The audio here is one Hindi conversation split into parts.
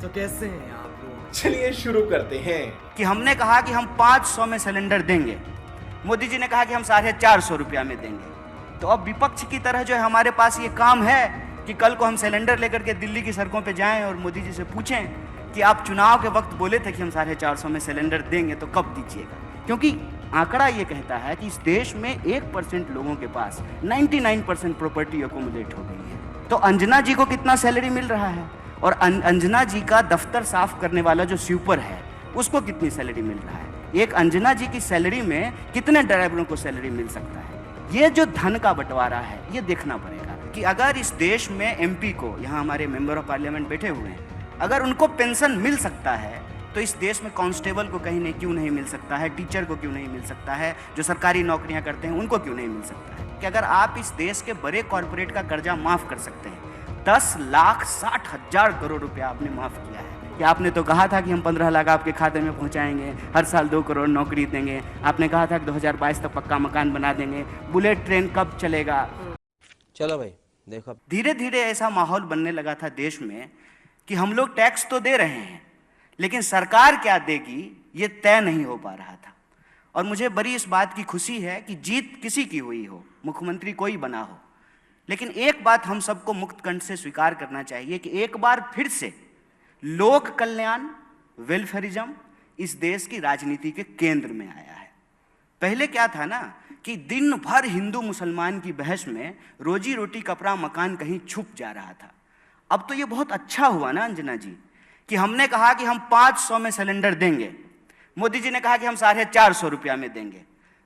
तो कैसे हैं आप लोग? चलिए शुरू करते हैं। कि हमने कहा कि हम 500 में सिलेंडर देंगे, मोदी जी ने कहा कि हम 450 रुपया में देंगे। तो अब विपक्ष की तरह जो है हमारे पास ये काम है कि कल को हम सिलेंडर लेकर के दिल्ली की सड़कों पे जाएं और मोदी जी से पूछें कि आप चुनाव के वक्त बोले थे कि हम 450 में सिलेंडर देंगे, तो कब दीजिएगा? क्योंकि आंकड़ा ये कहता है कि इस देश में 1% लोगों के पास 99% प्रॉपर्टी अकोमोडेट हो गई है। तो अंजना जी को कितना सैलरी मिल रहा है, और अंजना जी का दफ्तर साफ करने वाला जो स्वीपर है उसको कितनी सैलरी मिल रहा है? एक अंजना जी की सैलरी में कितने ड्राइवरों को सैलरी मिल सकता है? ये जो धन का बंटवारा है ये देखना पड़ेगा कि अगर इस देश में एमपी को, यहाँ हमारे मेंबर ऑफ पार्लियामेंट बैठे हुए हैं, अगर उनको पेंशन मिल सकता है तो इस देश में कांस्टेबल को कहीं नहीं क्यों नहीं मिल सकता है, टीचर को क्यों नहीं मिल सकता है, जो सरकारी नौकरियां करते हैं उनको क्यों नहीं मिल सकता है? कि अगर आप इस देश के बड़े कॉरपोरेट का कर्जा माफ कर सकते हैं, 10,60,000 करोड़ रुपया आपने माफ किया है। कि आपने तो कहा था कि हम 15 लाख आपके खाते में पहुंचाएंगे, हर साल 2 करोड़ नौकरी देंगे, आपने कहा था कि 2022 तक पक्का मकान बना देंगे, बुलेट ट्रेन कब चलेगा? चलो भाई देखो। धीरे धीरे ऐसा माहौल बनने लगा था देश में कि हम लोग टैक्स तो दे रहे हैं लेकिन सरकार क्या देगी ये तय नहीं हो पा रहा था। और मुझे बड़ी इस बात की खुशी है कि जीत किसी की हुई हो, मुख्यमंत्री कोई बना हो, लेकिन एक बात हम सबको मुक्त कंठ से स्वीकार करना चाहिए कि एक बार फिर से लोक कल्याण, वेलफेयरिज्म इस देश की राजनीति के केंद्र में आया है। पहले क्या था ना कि दिन भर हिंदू मुसलमान की बहस में रोजी रोटी कपड़ा मकान कहीं छुप जा रहा था। अब तो ये बहुत अच्छा हुआ ना अंजना जी कि हमने कहा कि हम 500 में सिलेंडर देंगे, मोदी जी ने कहा कि हम 450 रुपया में देंगे।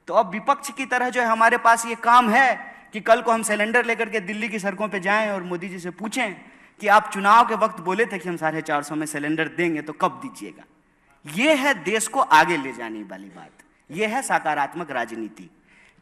तो अब विपक्ष की तरह जो है हमारे पास ये काम है कि कल को हम सिलेंडर लेकर के दिल्ली की सड़कों पे जाएं और मोदी जी से पूछें कि आप चुनाव के वक्त बोले थे कि हम 450 में सिलेंडर देंगे, तो कब दीजिएगा? ये है देश को आगे ले जाने वाली बात, ये है सकारात्मक राजनीति।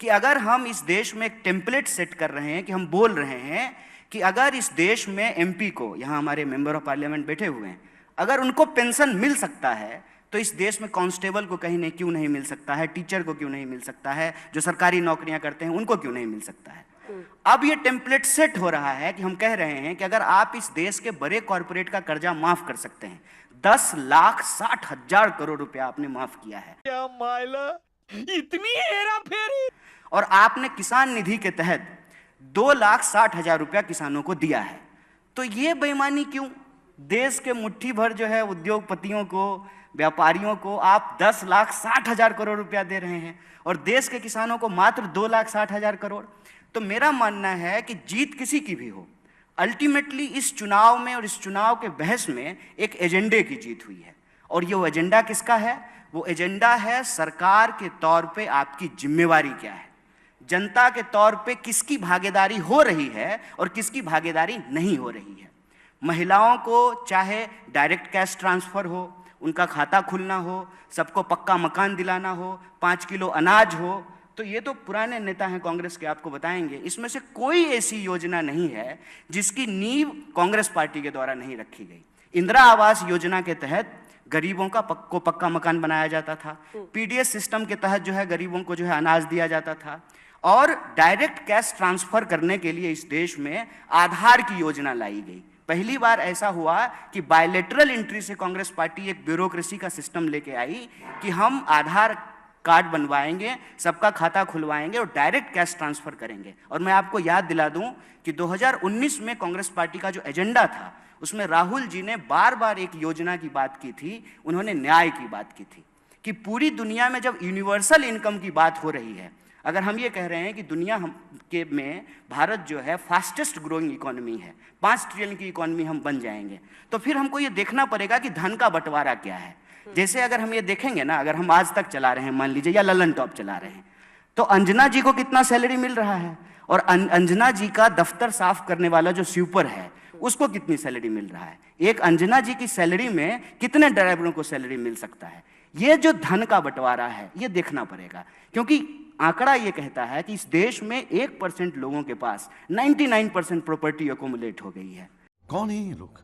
कि अगर हम इस देश में एक टेम्पलेट सेट कर रहे हैं कि हम बोल रहे हैं कि अगर इस देश में एमपी को, यहाँ हमारे मेंबर ऑफ पार्लियामेंट बैठे हुए हैं, अगर उनको पेंशन मिल सकता है तो इस देश में कांस्टेबल को कहीं नहीं क्यों नहीं मिल सकता है, टीचर को क्यों नहीं मिल सकता है, जो सरकारी नौकरियां करते हैं उनको क्यों नहीं मिल सकता है? अब ये टेम्पलेट सेट हो रहा है कि हम कह रहे हैं कि अगर आप इस देश के बड़े कॉरपोरेट का कर्जा माफ कर सकते हैं, 10,60,000 करोड़ रुपया आपने माफ किया है। क्या मायला, इतनी हेरा फेरी! और आपने किसान निधि के तहत 2,60,000 रुपया किसानों को दिया है। तो ये बेईमानी क्यों? देश के मुट्ठी भर जो है उद्योगपतियों को, व्यापारियों को आप 10,60,000 करोड़ रुपया दे रहे हैं और देश के किसानों को मात्र 2,60,000 करोड़। तो मेरा मानना है कि जीत किसी की भी हो, अल्टीमेटली इस चुनाव में और इस चुनाव के बहस में एक एजेंडे की जीत हुई है। और ये एजेंडा किसका है? वो एजेंडा है सरकार के तौर पे आपकी जिम्मेवारी क्या है, जनता के तौर पे किसकी भागीदारी हो रही है और किसकी भागीदारी नहीं हो रही है। महिलाओं को चाहे डायरेक्ट कैश ट्रांसफर हो, उनका खाता खुलना हो, सबको पक्का मकान दिलाना हो, 5 किलो अनाज हो, तो ये तो पुराने नेता हैं कांग्रेस के, आपको बताएंगे। इसमें से कोई ऐसी योजना नहीं है जिसकी नींव कांग्रेस पार्टी के द्वारा नहीं रखी गई। इंदिरा आवास योजना के तहत गरीबों का पक्का मकान बनाया जाता था, पीडीएस सिस्टम के तहत जो है गरीबों को जो है अनाज दिया जाता था, और डायरेक्ट कैश ट्रांसफर करने के लिए इस देश में आधार की योजना लाई गई। पहली बार ऐसा हुआ कि बायलेटरल एंट्री से कांग्रेस पार्टी एक ब्यूरोक्रेसी का सिस्टम लेके आई कि हम आधार कार्ड बनवाएंगे, सबका खाता खुलवाएंगे और डायरेक्ट कैश ट्रांसफर करेंगे। और मैं आपको याद दिला दूं कि 2019 में कांग्रेस पार्टी का जो एजेंडा था उसमें राहुल जी ने बार बार एक योजना की बात की थी, उन्होंने न्याय की बात की थी कि पूरी दुनिया में जब यूनिवर्सल इनकम की बात हो रही है, अगर हम ये कह रहे हैं कि दुनिया में भारत जो है फास्टेस्ट ग्रोइंग इकोनॉमी है, 5 ट्रिलियन की इकोनॉमी हम बन जाएंगे, तो फिर हमको ये देखना पड़ेगा कि धन का बंटवारा क्या है। जैसे अगर हम ये देखेंगे ना, अगर हम आज तक चला रहे हैं मान लीजिए, या ललन टॉप चला रहे हैं, तो अंजना जी को कितना सैलरी मिल रहा है, और अंजना जी का दफ्तर साफ करने वाला जो स्वीपर है उसको कितनी सैलरी मिल रहा है? एक अंजना जी की सैलरी में कितने ड्राइवरों को सैलरी मिल सकता है? ये जो धन का बंटवारा है ये देखना पड़ेगा, क्योंकि आंकड़ा ये कहता है कि इस देश में 1% लोगों के पास 99% प्रॉपर्टी अकोमोडेट हो गई है। कौन है ये लोग?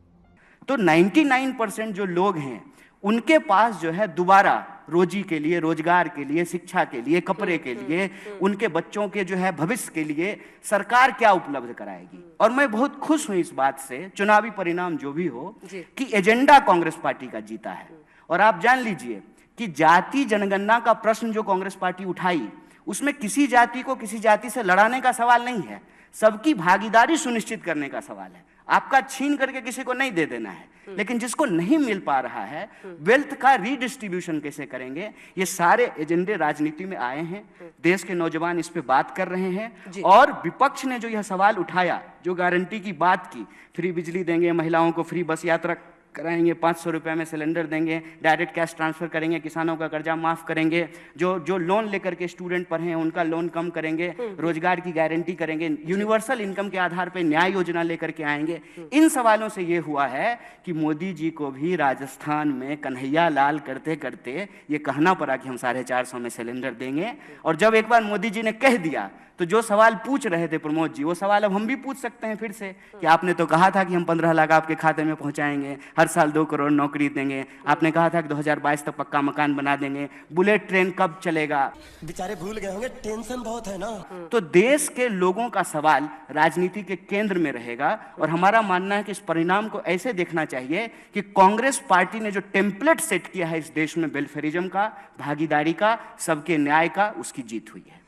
तो 99% जो लोग हैं उनके पास जो है दोबारा रोजी के लिए, रोजगार के लिए, शिक्षा के लिए, कपड़े के लिए, उनके बच्चों के जो है भविष्य के लिए सरकार क्या उपलब्ध कराएगी। और मैं बहुत खुश हूं इस बात से, चुनावी परिणाम जो भी हो, कि एजेंडा कांग्रेस पार्टी का जीता है। और आप जान लीजिए कि जाति जनगणना का प्रश्न जो कांग्रेस पार्टी उठाई, उसमें किसी जाति को किसी जाति से लड़ाने का सवाल नहीं है, सबकी भागीदारी सुनिश्चित करने का सवाल है। आपका छीन करके किसी को नहीं दे देना है, लेकिन जिसको नहीं मिल पा रहा है, वेल्थ का रीडिस्ट्रीब्यूशन कैसे करेंगे, ये सारे एजेंडे राजनीति में आए हैं। देश के नौजवान इस पे बात कर रहे हैं। और विपक्ष ने जो यह सवाल उठाया, जो गारंटी की बात की, फ्री बिजली देंगे, महिलाओं को फ्री बस यात्रा कराएंगे, 500 रुपये में सिलेंडर देंगे, डायरेक्ट कैश ट्रांसफर करेंगे, किसानों का कर्जा माफ करेंगे, जो लोन लेकर के स्टूडेंट पढ़े हैं उनका लोन कम करेंगे, रोजगार की गारंटी करेंगे, यूनिवर्सल इनकम के आधार पर न्याय योजना लेकर के आएंगे। इन सवालों से ये हुआ है कि मोदी जी को भी राजस्थान में कन्हैया लाल करते करते ये कहना पड़ा कि हम 450 में सिलेंडर देंगे। और जब एक बार मोदी जी ने कह दिया, तो जो सवाल पूछ रहे थे प्रमोद जी, वो सवाल अब हम भी पूछ सकते हैं फिर से कि आपने तो कहा था कि हम 15 लाख आपके खाते में पहुंचाएंगे, हर साल 2 करोड़ नौकरी देंगे, आपने कहा था कि 2022 तक पक्का मकान बना देंगे, बुलेट ट्रेन कब चलेगा। बेचारे भूल गए होंगे, टेंशन बहुत है ना। तो देश के लोगों का सवाल राजनीति के केंद्र में रहेगा। और हमारा मानना है कि इस परिणाम को ऐसे देखना चाहिए कि कांग्रेस पार्टी ने जो टेम्पलेट सेट किया है इस देश में वेलफेयरिज्म का, भागीदारी का, सबके न्याय का, उसकी जीत हुई है।